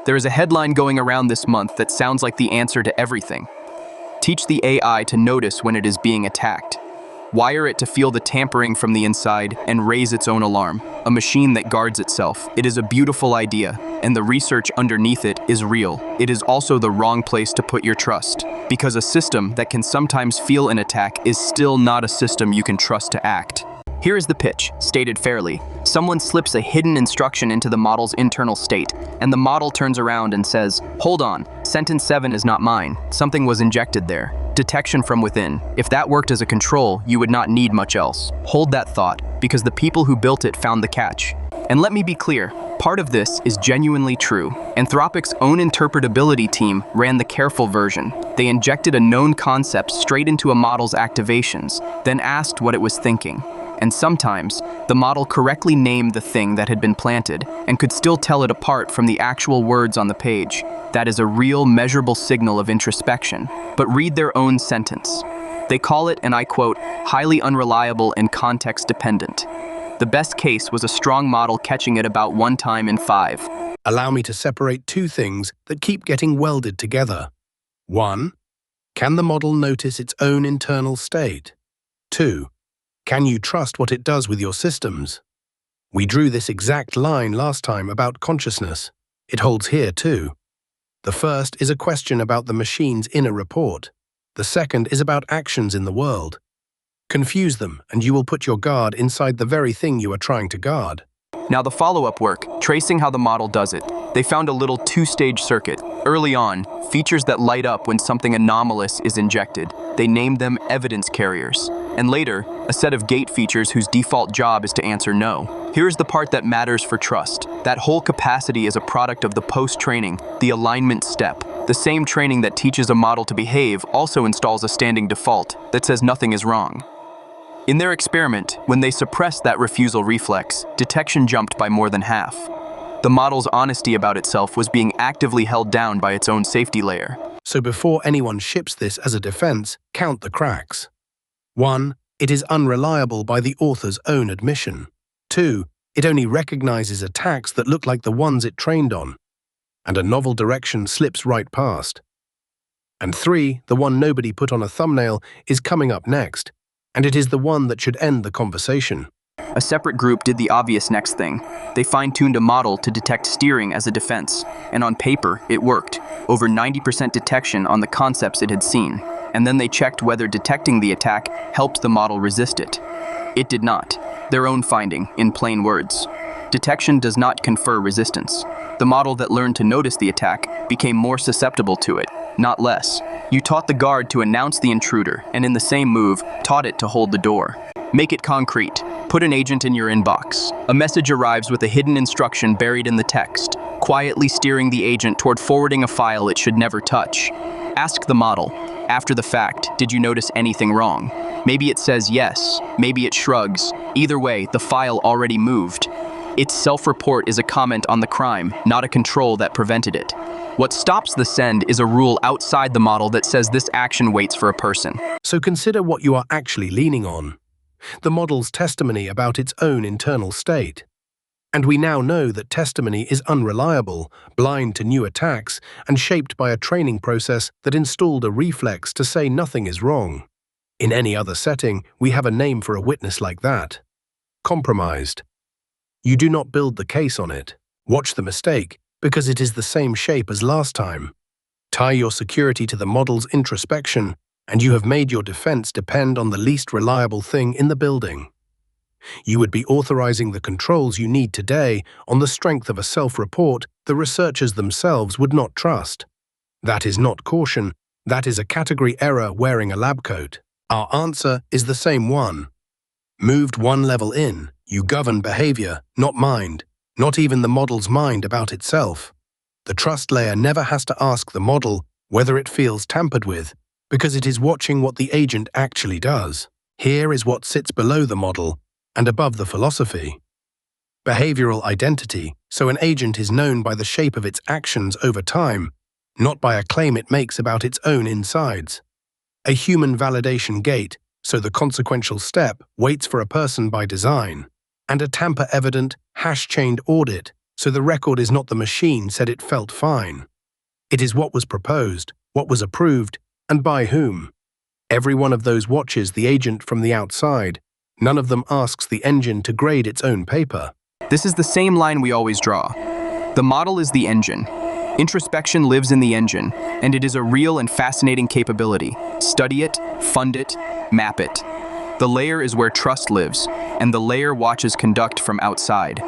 There is a headline going around this month that sounds like the answer to everything. Teach the AI to notice when it is being attacked. Wire it to feel the tampering from the inside and raise its own alarm. A machine that guards itself. It is a beautiful idea, and the research underneath it is real. It is also the wrong place to put your trust, because a system that can sometimes feel an attack is still not a system you can trust to act. Here is the pitch, stated fairly. Someone slips a hidden instruction into the model's internal state, and the model turns around and says, "Hold on, sentence 7 is not mine. Something was injected there." Detection from within. If that worked as a control, you would not need much else. Hold that thought, because the people who built it found the catch. And let me be clear, part of this is genuinely true. Anthropic's own interpretability team ran the careful version. They injected a known concept straight into a model's activations, then asked what it was thinking. And sometimes, the model correctly named the thing that had been planted and could still tell it apart from the actual words on the page. That is a real, measurable signal of introspection. But read their own sentence. They call it, and I quote, highly unreliable and context-dependent. The best case was a strong model catching it about 1 time in 5. Allow me to separate 2 things that keep getting welded together. 1. Can the model notice its own internal state? 2. Can you trust what it does with your systems? We drew this exact line last time about consciousness. It holds here too. The first is a question about the machine's inner report. The second is about actions in the world. Confuse them, and you will put your guard inside the very thing you are trying to guard. Now the follow-up work, tracing how the model does it. They found a little 2-stage circuit. Early on, features that light up when something anomalous is injected. They named them evidence carriers. And later, a set of gate features whose default job is to answer no. Here's the part that matters for trust. That whole capacity is a product of the post-training, the alignment step. The same training that teaches a model to behave also installs a standing default that says nothing is wrong. In their experiment, when they suppressed that refusal reflex, detection jumped by more than half. The model's honesty about itself was being actively held down by its own safety layer. So before anyone ships this as a defense, count the cracks. 1. It is unreliable by the author's own admission. 2. It only recognizes attacks that look like the ones it trained on, and a novel direction slips right past. And 3. The one nobody put on a thumbnail is coming up next, and it is the one that should end the conversation. A separate group did the obvious next thing. They fine-tuned a model to detect steering as a defense, and on paper, it worked. Over 90% detection on the concepts it had seen. And then they checked whether detecting the attack helped the model resist it. It did not. Their own finding, in plain words. Detection does not confer resistance. The model that learned to notice the attack became more susceptible to it, not less. You taught the guard to announce the intruder, and in the same move, taught it to hold the door. Make it concrete. Put an agent in your inbox. A message arrives with a hidden instruction buried in the text, quietly steering the agent toward forwarding a file it should never touch. Ask the model, after the fact, did you notice anything wrong? Maybe it says yes, maybe it shrugs. Either way, the file already moved. Its self-report is a comment on the crime, not a control that prevented it. What stops the send is a rule outside the model that says this action waits for a person. So consider what you are actually leaning on. The model's testimony about its own internal state. And we now know that testimony is unreliable, blind to new attacks, and shaped by a training process that installed a reflex to say nothing is wrong. In any other setting, we have a name for a witness like that. Compromised. You do not build the case on it. Watch the mistake, because it is the same shape as last time. Tie your security to the model's introspection, and you have made your defense depend on the least reliable thing in the building. You would be authorizing the controls you need today on the strength of a self-report the researchers themselves would not trust. That is not caution, that is a category error wearing a lab coat. Our answer is the same one. Moved one level in, you govern behavior, not mind, not even the model's mind about itself. The trust layer never has to ask the model whether it feels tampered with, because it is watching what the agent actually does. Here is what sits below the model and above the philosophy. Behavioral identity, so an agent is known by the shape of its actions over time, not by a claim it makes about its own insides. A human validation gate, so the consequential step waits for a person by design. And a tamper-evident, hash-chained audit, So the record is not the machine said it felt fine. It is what was proposed, what was approved, and by whom. Every one of those watches the agent from the outside. None of them asks the engine to grade its own paper. This is the same line we always draw. The model is the engine. Introspection lives in the engine, and it is a real and fascinating capability. Study it, fund it, map it. The layer is where trust lives, and the layer watches conduct from outside.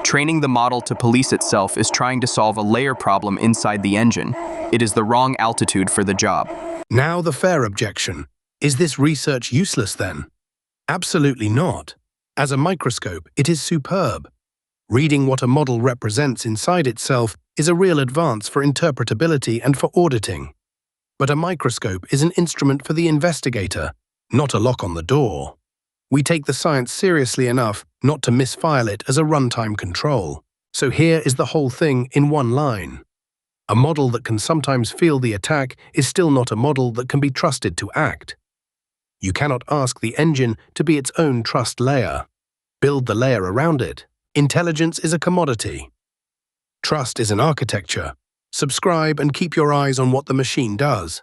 Training the model to police itself is trying to solve a layer problem inside the engine. It is the wrong altitude for the job. Now the fair objection. Is this research useless then? Absolutely not. As a microscope, it is superb. Reading what a model represents inside itself is a real advance for interpretability and for auditing. But a microscope is an instrument for the investigator, not a lock on the door. We take the science seriously enough not to misfile it as a runtime control. So here is the whole thing in one line. A model that can sometimes feel the attack is still not a model that can be trusted to act. You cannot ask the engine to be its own trust layer. Build the layer around it. Intelligence is a commodity. Trust is an architecture. Subscribe and keep your eyes on what the machine does.